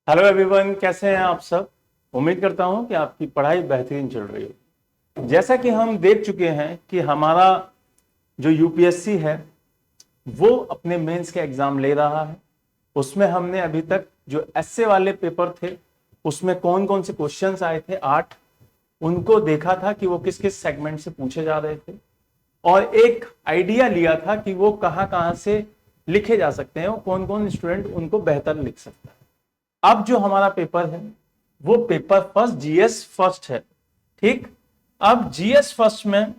Hello everyone, कैसे हैं आप सब। उम्मीद करता हूं कि आपकी पढ़ाई बेहतरीन चल रही हो। जैसा कि हम देख चुके हैं कि हमारा जो यूपीएससी है वो अपने मेंस के एग्जाम ले रहा है। उसमें हमने अभी तक जो एसए वाले पेपर थे उसमें कौन कौन से क्वेश्चंस आए थे, 8, उनको देखा था कि वो किस किस सेगमेंट से पूछे जा रहे थे और एक आइडिया लिया था कि वो कहां कहां से लिखे जा सकते हैं और कौन कौन स्टूडेंट उनको बेहतर लिख सकता है। अब जो हमारा पेपर है वो पेपर फर्स्ट जीएस फर्स्ट है। ठीक, अब जीएस फर्स्ट में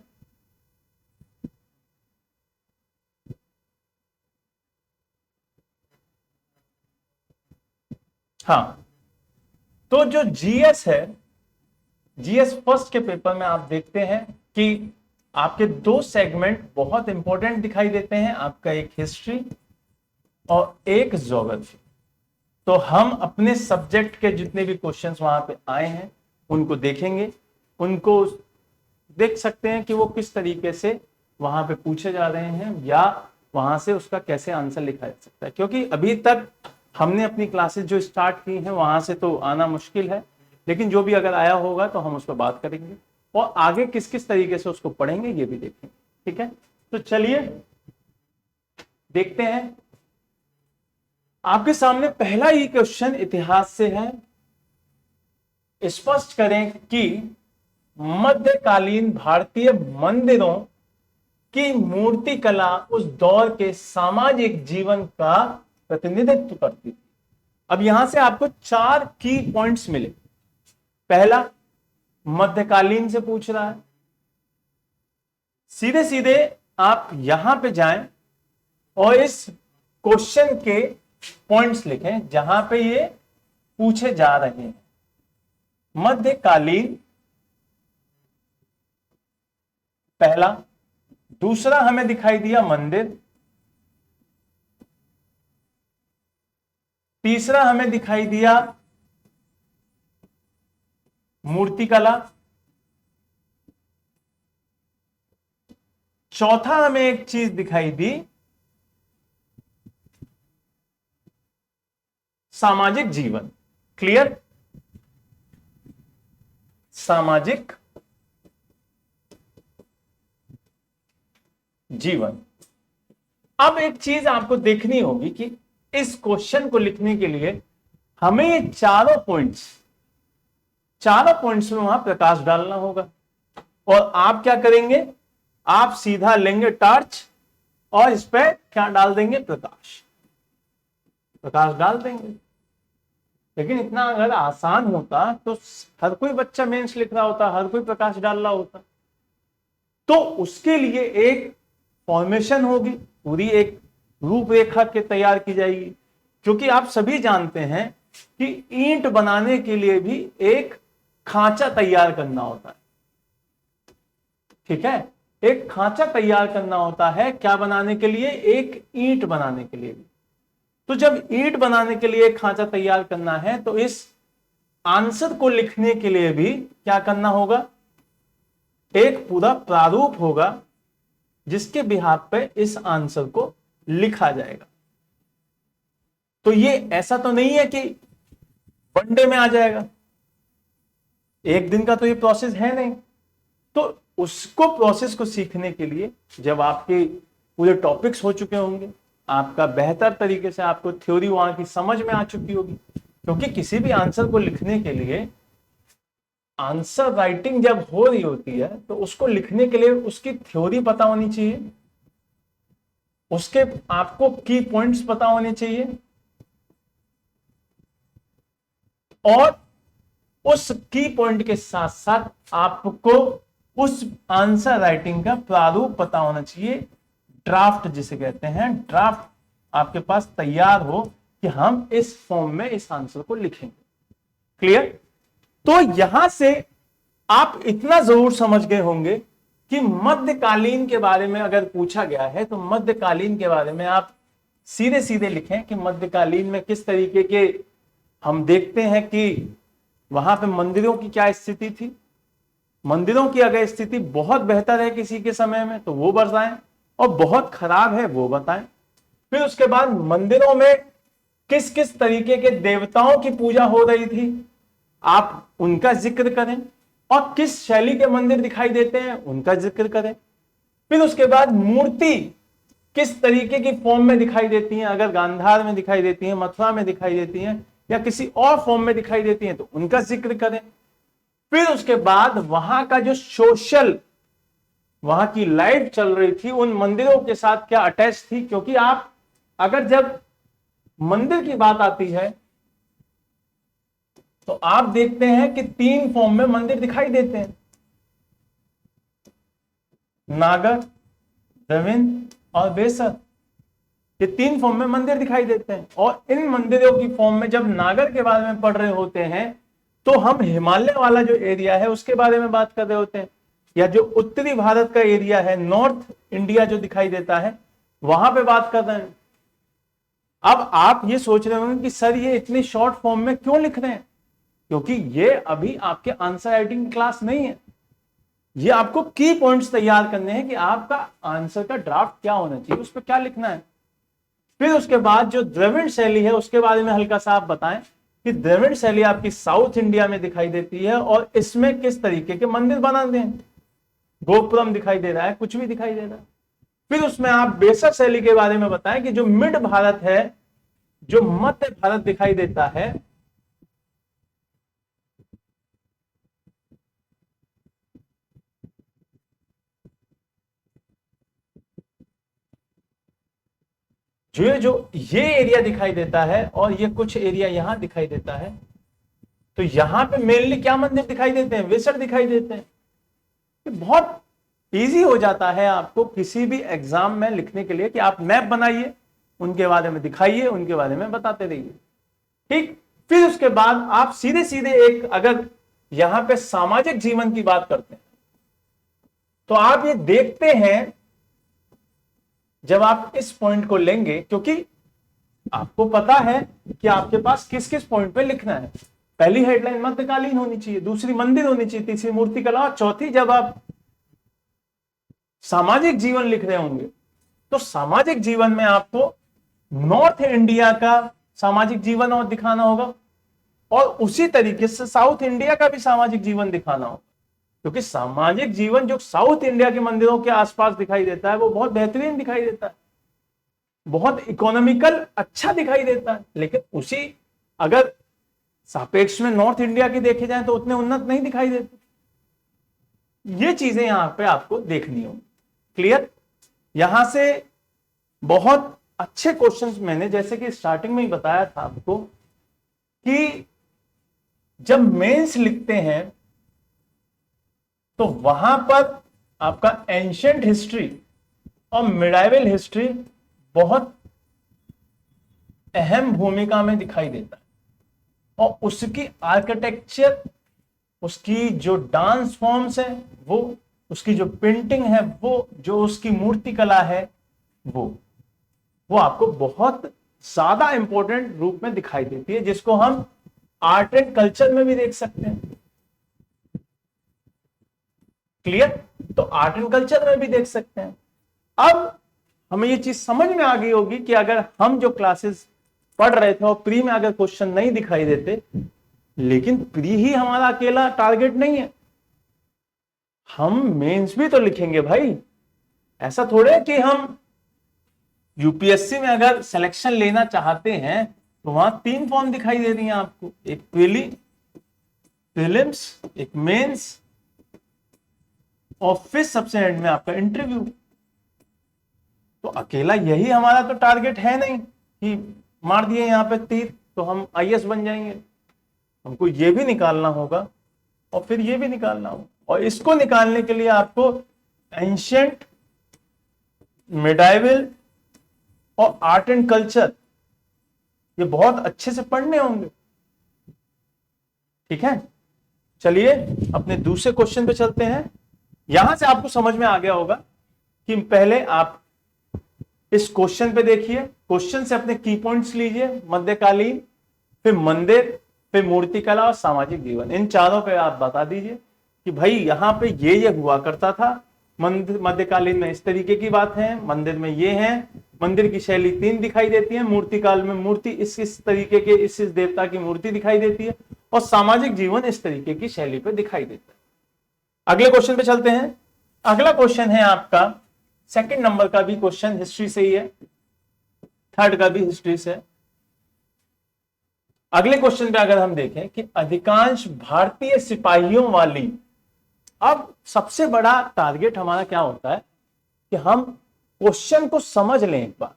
हाँ, तो जो जीएस है, जीएस फर्स्ट के पेपर में आप देखते हैं कि आपके दो सेगमेंट बहुत इंपॉर्टेंट दिखाई देते हैं, आपका एक हिस्ट्री और एक ज्योग्राफी। तो हम अपने सब्जेक्ट के जितने भी क्वेश्चंस वहां पे आए हैं उनको देखेंगे, उनको देख सकते हैं कि वो किस तरीके से वहां पे पूछे जा रहे हैं या वहां से उसका कैसे आंसर लिखा जा सकता है। क्योंकि अभी तक हमने अपनी क्लासेस जो स्टार्ट की हैं वहां से तो आना मुश्किल है, लेकिन जो भी अगर आया होगा तो हम उस पर बात करेंगे और आगे किस किस तरीके से उसको पढ़ेंगे ये भी देखेंगे। ठीक है, तो चलिए देखते हैं। आपके सामने पहला ही क्वेश्चन इतिहास से है। स्पष्ट करें कि मध्यकालीन भारतीय मंदिरों की मूर्ति कला उस दौर के सामाजिक जीवन का प्रतिनिधित्व करती थी। अब यहां से आपको 4 की पॉइंट्स मिले। पहला, मध्यकालीन से पूछ रहा है। सीधे सीधे आप यहां पे जाएं और इस क्वेश्चन के पॉइंट्स लिखें जहां पे ये पूछे जा रहे हैं। मध्यकालीन पहला। दूसरा हमें दिखाई दिया मंदिर। तीसरा हमें दिखाई दिया मूर्तिकला। चौथा हमें एक चीज दिखाई दी, सामाजिक जीवन। क्लियर, सामाजिक जीवन। अब एक चीज आपको देखनी होगी कि इस क्वेश्चन को लिखने के लिए हमें ये चारों पॉइंट्स में वहां प्रकाश डालना होगा। और आप क्या करेंगे, आप सीधा लेंगे टॉर्च और इस पर क्या डाल देंगे, प्रकाश डाल देंगे। लेकिन इतना अगर आसान होता तो हर कोई बच्चा मेंस लिख रहा होता, हर कोई प्रकाश डाल रहा होता। तो उसके लिए एक फॉर्मेशन होगी, पूरी एक रूपरेखा के तैयार की जाएगी। क्योंकि आप सभी जानते हैं कि ईंट बनाने के लिए भी एक खांचा तैयार करना होता है। ठीक है, एक खांचा तैयार करना होता है, क्या बनाने के लिए, एक ईंट बनाने के लिए भी। तो जब ईंट बनाने के लिए खांचा तैयार करना है तो इस आंसर को लिखने के लिए भी क्या करना होगा, एक पूरा प्रारूप होगा जिसके बिहाफ पे इस आंसर को लिखा जाएगा। तो ये ऐसा तो नहीं है कि वनडे में आ जाएगा, एक दिन का तो ये प्रोसेस है नहीं। तो उसको प्रोसेस को सीखने के लिए जब आपके पूरे टॉपिक्स हो चुके होंगे, आपका बेहतर तरीके से आपको थ्योरी वहां की समझ में आ चुकी होगी। क्योंकि किसी भी आंसर को लिखने के लिए आंसर राइटिंग जब हो रही होती है तो उसको लिखने के लिए उसकी थ्योरी पता होनी चाहिए, उसके आपको की पॉइंट्स पता होने चाहिए और उस की पॉइंट के साथ साथ आपको उस आंसर राइटिंग का प्रारूप पता होना चाहिए। ड्राफ्ट जिसे कहते हैं, ड्राफ्ट आपके पास तैयार हो कि हम इस फॉर्म में इस आंसर को लिखेंगे। क्लियर, तो यहां से आप इतना जरूर समझ गए होंगे कि मध्यकालीन के बारे में अगर पूछा गया है तो मध्यकालीन के बारे में आप सीधे सीधे लिखें कि मध्यकालीन में किस तरीके के हम देखते हैं कि वहां पे मंदिरों की क्या स्थिति थी। मंदिरों की अगर स्थिति बहुत बेहतर है किसी के समय में तो वो बताएं और बहुत खराब है वो बताएं। फिर उसके बाद मंदिरों में किस किस तरीके के देवताओं की पूजा हो रही थी, आप उनका जिक्र करें, और किस शैली के मंदिर दिखाई देते हैं उनका जिक्र करें। फिर उसके बाद मूर्ति किस तरीके की फॉर्म में दिखाई देती हैं, अगर गांधार में दिखाई देती हैं, मथुरा में दिखाई देती हैं, या किसी और फॉर्म में दिखाई देती हैं तो उनका जिक्र करें। फिर उसके बाद वहां का जो सोशल, वहां की लाइफ चल रही थी उन मंदिरों के साथ क्या अटैच थी, क्योंकि आप अगर जब मंदिर की बात आती है तो आप देखते हैं कि 3 फॉर्म में मंदिर दिखाई देते हैं, नागर, द्रविड़ और बेसर। ये 3 फॉर्म में मंदिर दिखाई देते हैं, और इन मंदिरों की फॉर्म में जब नागर के बारे में पढ़ रहे होते हैं तो हम हिमालय वाला जो एरिया है उसके बारे में बात कर रहे होते हैं, या जो उत्तरी भारत का एरिया है, नॉर्थ इंडिया जो दिखाई देता है, वहां पे बात कर रहे हैं। अब आप ये सोच रहे होंगे कि सर ये इतनी शॉर्ट फॉर्म में क्यों लिख रहे हैं, क्योंकि ये अभी आपके आंसर राइटिंग क्लास नहीं है, ये आपको की पॉइंट्स तैयार करने हैं कि आपका आंसर का ड्राफ्ट क्या होना चाहिए, उस पर क्या लिखना है। फिर उसके बाद जो द्रविड़ शैली है उसके बारे में हल्का सा आप बताएं कि द्रविड़ शैली आपकी साउथ इंडिया में दिखाई देती है, और इसमें किस तरीके के मंदिर बनाते हैं, गोपुरम दिखाई दे रहा है, कुछ भी दिखाई दे रहा है। फिर उसमें आप बेसर शैली के बारे में बताएं कि जो मिड भारत है, जो मध्य भारत दिखाई देता है, जो ये एरिया दिखाई देता है और ये कुछ एरिया यहां दिखाई देता है, तो यहां पे मेनली क्या मंदिर दिखाई देते हैं, वेसर दिखाई देते हैं। ये बहुत इजी हो जाता है आपको किसी भी एग्जाम में लिखने के लिए कि आप मैप बनाइए, उनके बारे में दिखाइए, उनके बारे में बताते रहिए, ठीक। फिर उसके बाद आप सीधे सीधे एक, अगर यहां पे सामाजिक जीवन की बात करते हैं तो आप ये देखते हैं जब आप इस पॉइंट को लेंगे, क्योंकि आपको पता है कि आपके पास किस किस पॉइंट पे लिखना है। पहली हेडलाइन मध्यकालीन होनी चाहिए, दूसरी मंदिर होनी चाहिए, तीसरी मूर्तिकला, और चौथी जब आप सामाजिक जीवन लिख रहे होंगे तो सामाजिक जीवन में आपको नॉर्थ इंडिया का सामाजिक जीवन और दिखाना होगा, और उसी तरीके से साउथ इंडिया का भी सामाजिक जीवन दिखाना होगा, क्योंकि सामाजिक जीवन जो साउथ इंडिया के मंदिरों के आसपास दिखाई देता है वो बहुत बेहतरीन दिखाई देता है, बहुत इकोनॉमिकल, अच्छा दिखाई देता है, लेकिन उसी अगर सापेक्ष में नॉर्थ इंडिया की देखे जाए तो उतने उन्नत नहीं दिखाई देते। ये चीजें यहां पे आपको देखनी होगी। क्लियर? यहां से बहुत अच्छे क्वेश्चंस मैंने जैसे कि स्टार्टिंग में ही बताया था आपको कि जब मेंस लिखते हैं तो वहां पर आपका एंशिएंट हिस्ट्री और मिडाइवल हिस्ट्री बहुत अहम भूमिका में दिखाई देता है, और उसकी आर्किटेक्चर, उसकी जो डांस फॉर्म्स है वो, उसकी जो पेंटिंग है वो, जो उसकी मूर्ति कला है वो आपको बहुत ज्यादा इंपॉर्टेंट रूप में दिखाई देती है, जिसको हम आर्ट एंड कल्चर में भी देख सकते हैं। क्लियर? तो आर्ट एंड कल्चर में भी देख सकते हैं। अब हमें ये चीज समझ में आ गई होगी कि अगर हम जो क्लासेस पढ़ रहे थे और प्री में अगर क्वेश्चन नहीं दिखाई देते, लेकिन प्री ही हमारा अकेला टारगेट नहीं है, हम मेंस भी तो लिखेंगे भाई। ऐसा थोड़े है कि हम यूपीएससी में अगर सिलेक्शन लेना चाहते हैं तो वहां 3 फॉर्म दिखाई दे रही हैं आपको, एक प्रीलिम्स, एक मेंस, और फिर सबसे एंड में आपका इंटरव्यू। तो अकेला यही हमारा तो टारगेट है नहीं कि मार दिए यहां पे तीर तो हम आईएएस बन जाएंगे। हमको ये भी निकालना होगा और फिर ये भी निकालना होगा, और इसको निकालने के लिए आपको एंशिएंट, मिडाइवल और आर्ट एंड कल्चर ये बहुत अच्छे से पढ़ने होंगे। ठीक है, चलिए अपने दूसरे क्वेश्चन पे चलते हैं। यहां से आपको समझ में आ गया होगा कि पहले आप इस क्वेश्चन पे देखिए, क्वेश्चन से अपने की पॉइंट्स लीजिए, मध्यकालीन, फिर मंदिर, फिर मूर्तिकला और सामाजिक जीवन, इन चारों पे आप बता दीजिए कि भाई यहां पे ये हुआ करता था, मध्यकालीन में इस तरीके की बात है, मंदिर में ये है, मंदिर की शैली 3 दिखाई देती है, मूर्ति काल में मूर्ति इस तरीके के इस देवता की मूर्ति दिखाई देती है, और सामाजिक जीवन इस तरीके की शैली पे दिखाई देता है। अगले क्वेश्चन पे चलते हैं। अगला क्वेश्चन है आपका सेकंड नंबर का भी क्वेश्चन हिस्ट्री से ही है, थर्ड का भी हिस्ट्री से। अगले क्वेश्चन पे अगर हम देखें कि अधिकांश भारतीय सिपाहियों वाली, अब सबसे बड़ा टारगेट हमारा क्या होता है कि हम क्वेश्चन को समझ लें एक बार,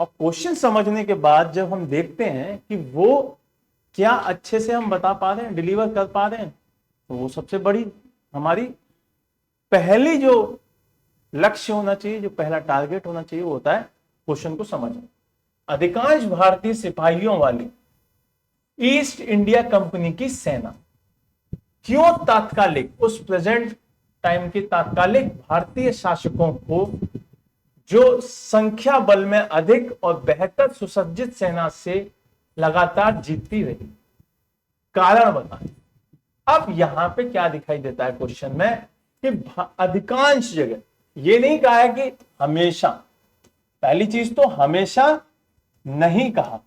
और क्वेश्चन समझने के बाद जब हम देखते हैं कि वो क्या अच्छे से हम बता पा रहे हैं, डिलीवर कर पा रहे हैं, तो वो सबसे बड़ी हमारी पहली जो लक्ष्य होना चाहिए, जो पहला टारगेट होना चाहिए, वो होता है क्वेश्चन को समझना। अधिकांश भारतीय सिपाहियों वाली ईस्ट इंडिया कंपनी की सेना क्यों तात्कालिक, उस प्रेजेंट टाइम के तात्कालिक भारतीय शासकों को, जो संख्या बल में अधिक और बेहतर सुसज्जित सेना से लगातार जीतती रही, कारण बताएं। अब यहां पे क्या दिखाई देता है क्वेश्चन में कि अधिकांश जगह, ये नहीं कहा है कि हमेशा, पहली चीज तो हमेशा नहीं कहा,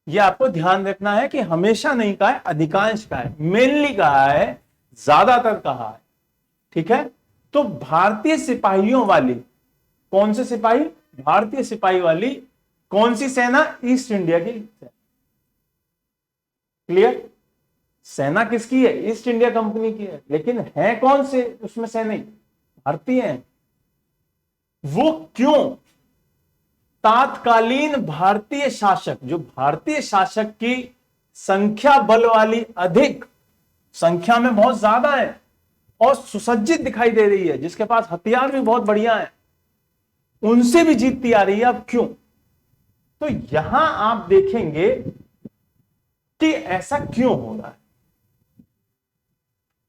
यह आपको ध्यान रखना है कि हमेशा नहीं कहा है, अधिकांश कहा है, मेनली कहा है, ज्यादातर कहा है, ठीक है। तो भारतीय सिपाहियों वाली, कौन से सिपाही, भारतीय सिपाही वाली कौन सी सेना, ईस्ट इंडिया की सेना। क्लियर, सेना किसकी है, ईस्ट इंडिया कंपनी की है, लेकिन है कौन से उसमें सैनिक, भारतीय हैं। वो क्यों, तात्कालीन भारतीय शासक, जो भारतीय शासक की संख्या बल वाली अधिक, संख्या में बहुत ज्यादा है और सुसज्जित दिखाई दे रही है, जिसके पास हथियार भी बहुत बढ़िया है, उनसे भी जीतती आ रही है। अब क्यों, तो यहां आप देखेंगे कि ऐसा क्यों हो रहा है।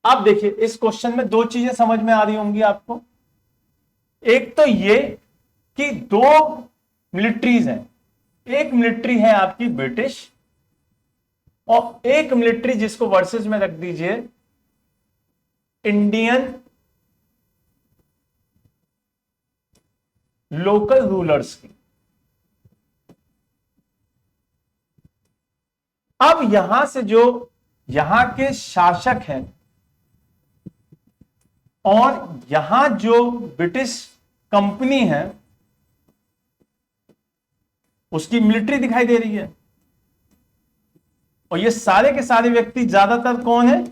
आप देखिए इस क्वेश्चन में दो चीजें समझ में आ रही होंगी आपको। एक तो ये कि दो मिलिट्रीज हैं, एक मिलिट्री है आपकी ब्रिटिश, और एक मिलिट्री जिसको वर्सेस में रख दीजिए इंडियन लोकल रूलर्स की। अब यहां से जो यहां के शासक हैं और यहां जो ब्रिटिश कंपनी है, उसकी मिलिट्री दिखाई दे रही है, और ये सारे के सारे व्यक्ति ज्यादातर कौन है,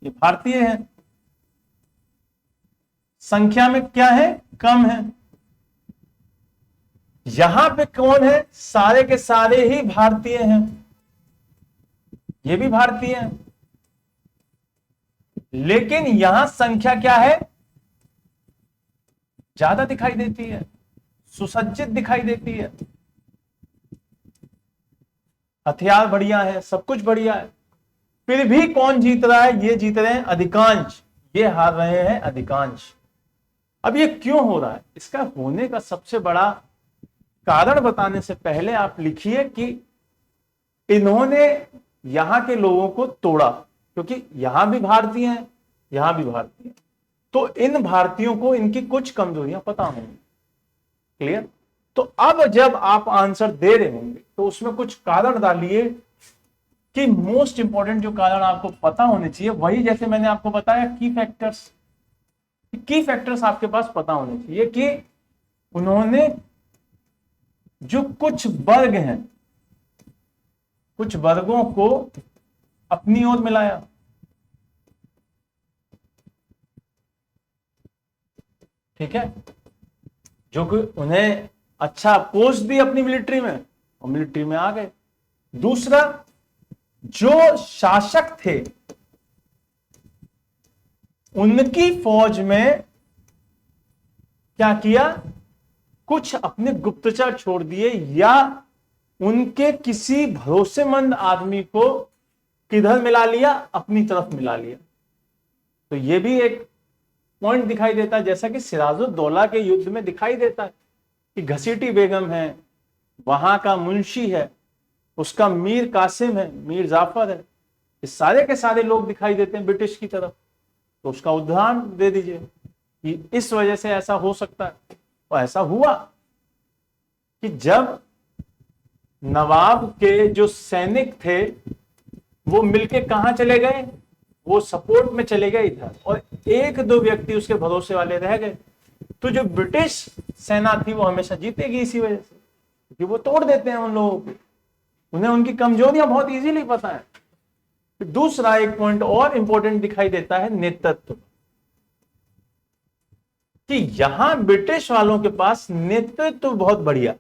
ये भारतीय हैं, संख्या में क्या है, कम है। यहां पे कौन है, सारे के सारे ही भारतीय हैं, ये भी भारतीय हैं, लेकिन यहां संख्या क्या है, ज्यादा दिखाई देती है, सुसज्जित दिखाई देती है, हथियार बढ़िया है, सब कुछ बढ़िया है, फिर भी कौन जीत रहा है, ये जीत रहे हैं अधिकांश, ये हार रहे हैं अधिकांश। अब ये क्यों हो रहा है, इसका होने का सबसे बड़ा कारण बताने से पहले आप लिखिए कि इन्होंने यहां के लोगों को तोड़ा, क्योंकि यहां भी भारतीय हैं, यहां भी भारतीय हैं, तो इन भारतीयों को इनकी कुछ कमजोरियां पता होंगी। क्लियर, तो अब जब आप आंसर दे रहे होंगे तो उसमें कुछ कारण डालिए कि मोस्ट इंपॉर्टेंट जो कारण आपको पता होने चाहिए, वही जैसे मैंने आपको बताया की फैक्टर्स आपके पास पता होने चाहिए कि उन्होंने जो कुछ वर्ग हैं, कुछ वर्गों को अपनी ओर मिलाया, ठीक है, जो कि उन्हें अच्छा पोस्ट दी अपनी मिलिट्री में और मिलिट्री में आ गए। दूसरा, जो शासक थे उनकी फौज में क्या किया, कुछ अपने गुप्तचर छोड़ दिए या उनके किसी भरोसेमंद आदमी को किधर मिला लिया, अपनी तरफ मिला लिया। तो यह भी एक पॉइंट दिखाई देता है, जैसा कि सिराजुद्दौला के युद्ध में दिखाई देता है कि घसीटी बेगम है, वहां का मुंशी है, उसका मीर कासिम है, मीर जाफर है, ये सारे के सारे लोग दिखाई देते हैं ब्रिटिश की तरफ। तो उसका उदाहरण दे दीजिए कि इस वजह से ऐसा हो सकता है, और ऐसा हुआ। कि जब नवाब के जो सैनिक थे वो मिलके कहां चले गए, वो सपोर्ट में चले गए इधर, और एक दो व्यक्ति उसके भरोसे वाले रह गए, तो जो ब्रिटिश सेना थी वो हमेशा जीतेगी इसी वजह से, क्योंकि वो तोड़ देते हैं उन लोगों को, उन्हें उनकी कमजोरियां बहुत इजीली पता है। फिर दूसरा एक पॉइंट और इंपॉर्टेंट दिखाई देता है, नेतृत्व, कि यहां ब्रिटिश वालों के पास नेतृत्व बहुत बढ़िया,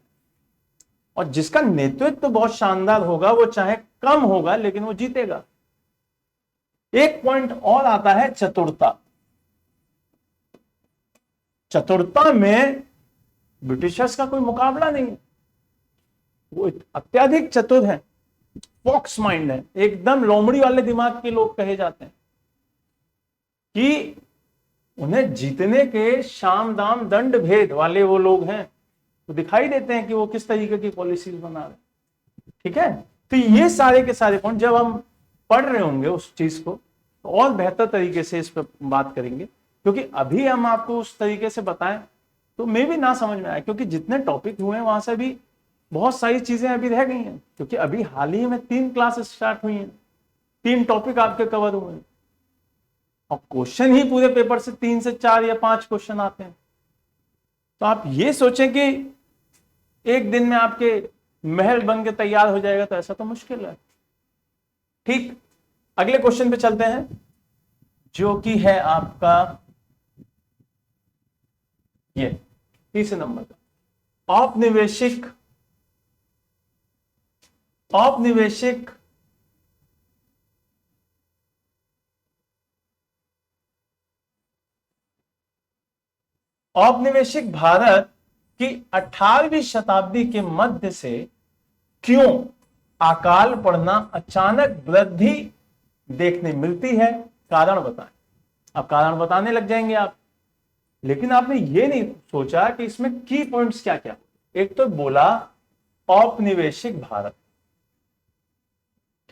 और जिसका नेतृत्व बहुत शानदार होगा वो चाहे कम होगा लेकिन वो जीतेगा। एक पॉइंट और आता है, चतुरता। चतुरता में ब्रिटिशर्स का कोई मुकाबला नहीं है, वो अत्यधिक चतुर है, फॉक्स माइंड है, एकदम लोमड़ी वाले दिमाग के लोग कहे जाते हैं, कि उन्हें जीतने के शाम दाम दंड भेद वाले वो लोग हैं, तो दिखाई देते हैं कि वो किस तरीके की पॉलिसीज बना रहे हैं। ठीक है, तो ये सारे के सारे पॉइंट जब हम पढ़ रहे होंगे उस चीज को तो और बेहतर तरीके से इस पर बात करेंगे, क्योंकि अभी हम आपको उस तरीके से बताएं तो मे भी ना समझ में आए, क्योंकि जितने टॉपिक हुए हैं वहां से भी बहुत सारी चीजें अभी रह गई हैं, क्योंकि अभी हाल ही में 3 क्लासेस स्टार्ट हुई हैं, 3 टॉपिक आपके कवर हुए हैं, और क्वेश्चन ही पूरे पेपर से 3 से 4 या 5 क्वेश्चन आते हैं। तो आप ये सोचें कि एक दिन में आपके महल बन के तैयार हो जाएगा, तो ऐसा तो मुश्किल है। ठीक, अगले क्वेश्चन पे चलते हैं, जो कि है आपका ये 30 नंबर का, औपनिवेशिक औपनिवेशिक भारत की 18वीं शताब्दी के मध्य से क्यों अकाल पड़ना अचानक वृद्धि देखने मिलती है, कारण बताएं। अब कारण बताने लग जाएंगे आप, लेकिन आपने ये नहीं सोचा कि इसमें की पॉइंट्स क्या क्या। एक तो बोला औपनिवेशिक भारत,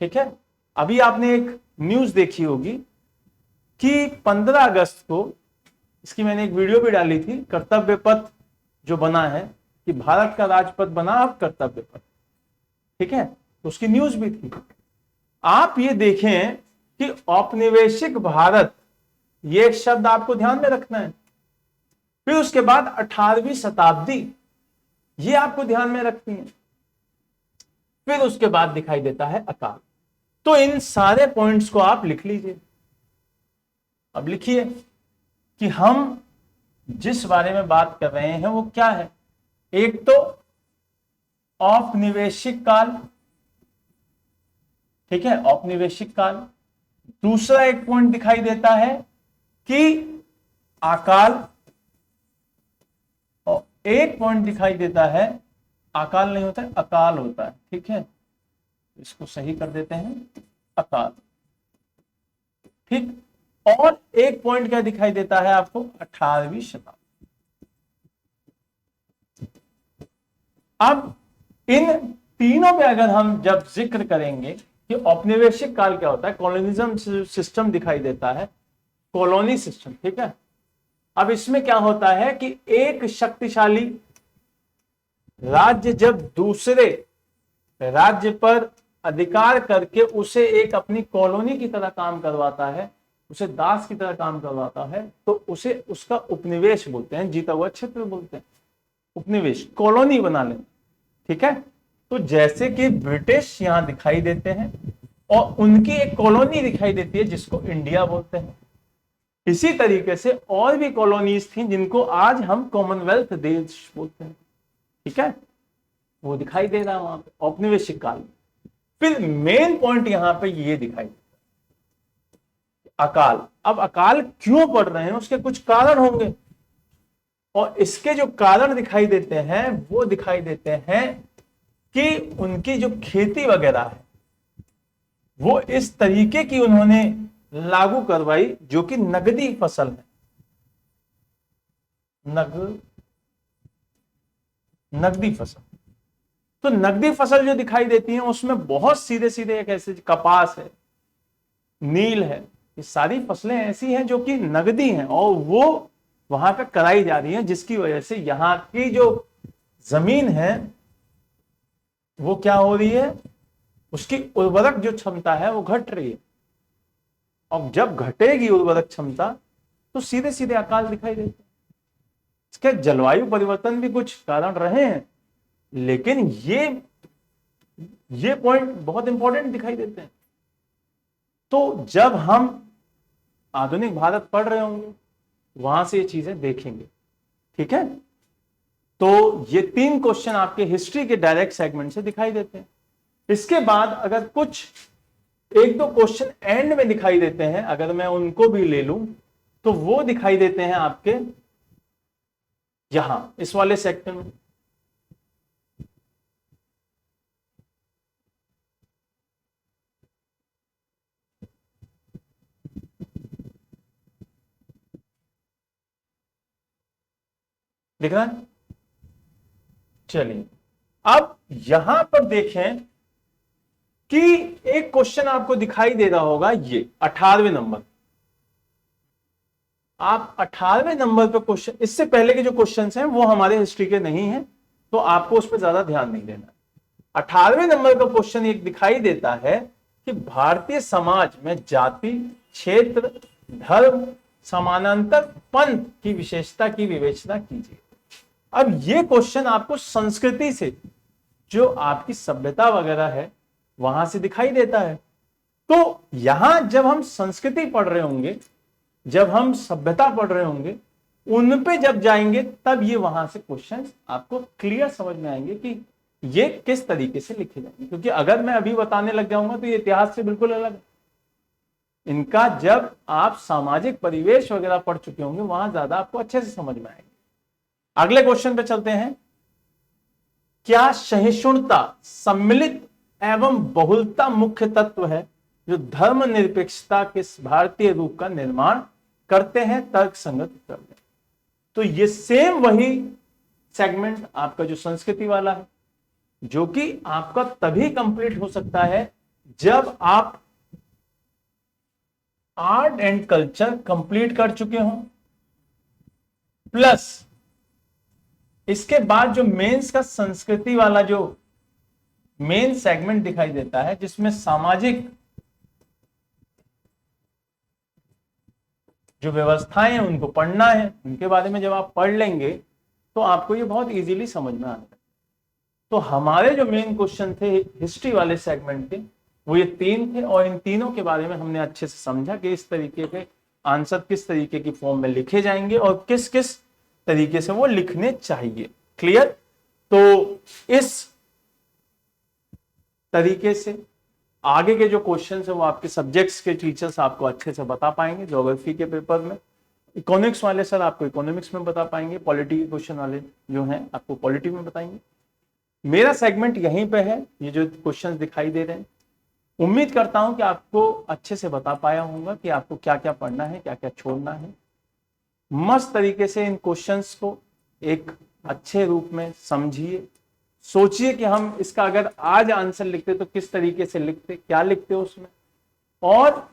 ठीक है, अभी आपने एक न्यूज देखी होगी कि 15 अगस्त को, इसकी मैंने एक वीडियो भी डाली थी, कर्तव्य पथ जो बना है कि भारत का राजपथ बना अब कर्तव्य पथ, ठीक है, तो उसकी न्यूज भी थी। आप ये देखें कि औपनिवेशिक भारत, ये एक शब्द आपको ध्यान में रखना है। फिर उसके बाद 18वीं शताब्दी, ये आपको ध्यान में रखनी है। फिर उसके बाद दिखाई देता है अकाल। तो इन सारे पॉइंट्स को आप लिख लीजिए। अब लिखिए कि हम जिस बारे में बात कर रहे हैं वो क्या है। एक तो औपनिवेशिक काल, ठीक है, औपनिवेशिक काल। दूसरा एक पॉइंट दिखाई देता है कि अकाल, और एक पॉइंट दिखाई देता है, अकाल नहीं होता है, अकाल होता है, ठीक है, इसको सही कर देते हैं, अकाल, ठीक। और एक पॉइंट क्या दिखाई देता है आपको, 18वीं शताब्दी। अब इन तीनों पे अगर हम जब जिक्र करेंगे कि औपनिवेशिक काल क्या होता है, कॉलोनिज्म सिस्टम दिखाई देता है, कॉलोनी सिस्टम, ठीक है। अब इसमें क्या होता है कि एक शक्तिशाली राज्य जब दूसरे राज्य पर अधिकार करके उसे एक अपनी कॉलोनी की तरह काम करवाता है, उसे दास की तरह काम करवाता है, तो उसे उसका उपनिवेश बोलते हैं, जीता हुआ क्षेत्र बोलते हैं, उपनिवेश, कॉलोनी बना लेना, ठीक है। तो जैसे कि ब्रिटिश यहां दिखाई देते हैं और उनकी एक कॉलोनी दिखाई देती है जिसको इंडिया बोलते हैं, इसी तरीके से और भी कॉलोनीज थी जिनको आज हम कॉमनवेल्थ देश बोलते हैं, ठीक है, वो दिखाई दे रहा है वहां पे औपनिवेशिक काल में। फिर मेन पॉइंट यहां पे ये दिखाई देता है, अकाल। अब अकाल क्यों पड़ रहे हैं, उसके कुछ कारण होंगे, और इसके जो कारण दिखाई देते हैं वो दिखाई देते हैं कि उनकी जो खेती वगैरह है वो इस तरीके की उन्होंने लागू करवाई जो कि नगदी फसल है, नगदी फसल। तो नगदी फसल जो दिखाई देती है उसमें बहुत सीधे सीधे एक ऐसे, कपास है, नील है, ये सारी फसलें ऐसी हैं जो कि नगदी हैं और वो वहां पे कराई जा रही है, जिसकी वजह से यहाँ की जो जमीन है वो क्या हो रही है, उसकी उर्वरक जो क्षमता है वो घट रही है। और जब घटेगी उर्वरक क्षमता तो सीधे सीधे अकाल दिखाई देते हैं। इसके जलवायु परिवर्तन भी कुछ कारण रहे हैं, लेकिन ये पॉइंट बहुत इंपॉर्टेंट दिखाई देते हैं। तो जब हम आधुनिक भारत पढ़ रहे होंगे वहां से ये चीजें देखेंगे। ठीक है, तो ये 3 क्वेश्चन आपके हिस्ट्री के डायरेक्ट सेगमेंट से दिखाई देते हैं। इसके बाद अगर कुछ 1-2 क्वेश्चन एंड में दिखाई देते हैं, अगर मैं उनको भी ले लूं तो वो दिखाई देते हैं आपके यहां इस वाले सेक्टर में। दिख रहा है? चलिए अब यहां पर देखें कि एक क्वेश्चन आपको दिखाई दे रहा होगा, ये 18वें नंबर। आप 18वें नंबर पे क्वेश्चन, इससे पहले के जो क्वेश्चंस हैं वो हमारे हिस्ट्री के नहीं हैं, तो आपको उस पर ज्यादा ध्यान नहीं देना। 18वें नंबर का क्वेश्चन एक दिखाई देता है कि भारतीय समाज में जाति, क्षेत्र, धर्म, समानांतर पंथ की विशेषता की विवेचना कीजिए। अब ये क्वेश्चन आपको संस्कृति से, जो आपकी सभ्यता वगैरह है वहां से दिखाई देता है। तो यहां जब हम संस्कृति पढ़ रहे होंगे, जब हम सभ्यता पढ़ रहे होंगे, उन पे जब जाएंगे तब ये वहां से क्वेश्चंस आपको क्लियर समझ में आएंगे कि ये किस तरीके से लिखे जाएंगे। क्योंकि अगर मैं अभी बताने लग जाऊंगा तो ये इतिहास से बिल्कुल अलग है। इनका जब आप सामाजिक परिवेश वगैरह पढ़ चुके होंगे वहां ज्यादा आपको अच्छे से समझ में आएंगे। अगले क्वेश्चन पे चलते हैं। क्या सहिष्णुता, सम्मिलित एवं बहुलता मुख्य तत्व है जो धर्मनिरपेक्षता के भारतीय रूप का निर्माण करते हैं? तर्क संगत उत्तर दें। तो ये सेम वही सेगमेंट आपका जो संस्कृति वाला है, जो कि आपका तभी कंप्लीट हो सकता है जब आप आर्ट एंड कल्चर कंप्लीट कर चुके हो, प्लस इसके बाद जो मेंस का संस्कृति वाला जो मेन सेगमेंट दिखाई देता है, जिसमें सामाजिक जो व्यवस्थाएं हैं उनको पढ़ना है, उनके बारे में जब आप पढ़ लेंगे तो आपको ये बहुत इजीली समझ में आने लगेगा। तो हमारे जो मेन क्वेश्चन थे हिस्ट्री वाले सेगमेंट के, वो ये 3 थे, और इन तीनों के बारे में हमने अच्छे से समझा कि इस तरीके के आंसर किस तरीके की फॉर्म में लिखे जाएंगे और किस किस तरीके से वो लिखने चाहिए। क्लियर? तो इस तरीके से आगे के जो क्वेश्चन है वो आपके सब्जेक्ट्स के टीचर्स आपको अच्छे से बता पाएंगे। ज्योग्राफी के पेपर में, इकोनॉमिक्स वाले सर आपको इकोनॉमिक्स में बता पाएंगे, पॉलिटी के क्वेश्चन वाले जो हैं आपको पॉलिटी में बताएंगे। मेरा सेगमेंट यहीं पे है, ये जो क्वेश्चंस दिखाई दे रहे हैं। उम्मीद करता हूं कि आपको अच्छे से बता पाया होगा कि आपको क्या क्या पढ़ना है, क्या क्या छोड़ना है। मस्त तरीके से इन क्वेश्चंस को एक अच्छे रूप में समझिए, सोचिए कि हम इसका अगर आज आंसर लिखते तो किस तरीके से लिखते, क्या लिखते उसमें। और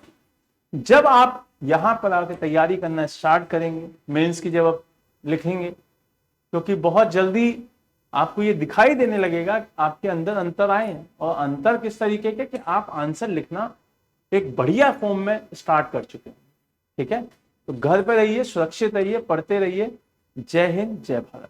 जब आप यहां पर आके तैयारी करना स्टार्ट करेंगे मेंस की, जब आप लिखेंगे, क्योंकि बहुत जल्दी आपको ये दिखाई देने लगेगा आपके अंदर अंतर आए हैं, और अंतर किस तरीके के कि आप आंसर लिखना एक बढ़िया फॉर्म में स्टार्ट कर चुके हैं। ठीक है, तो घर पे रहिए, सुरक्षित रहिए, पढ़ते रहिए। जय हिंद, जय भारत।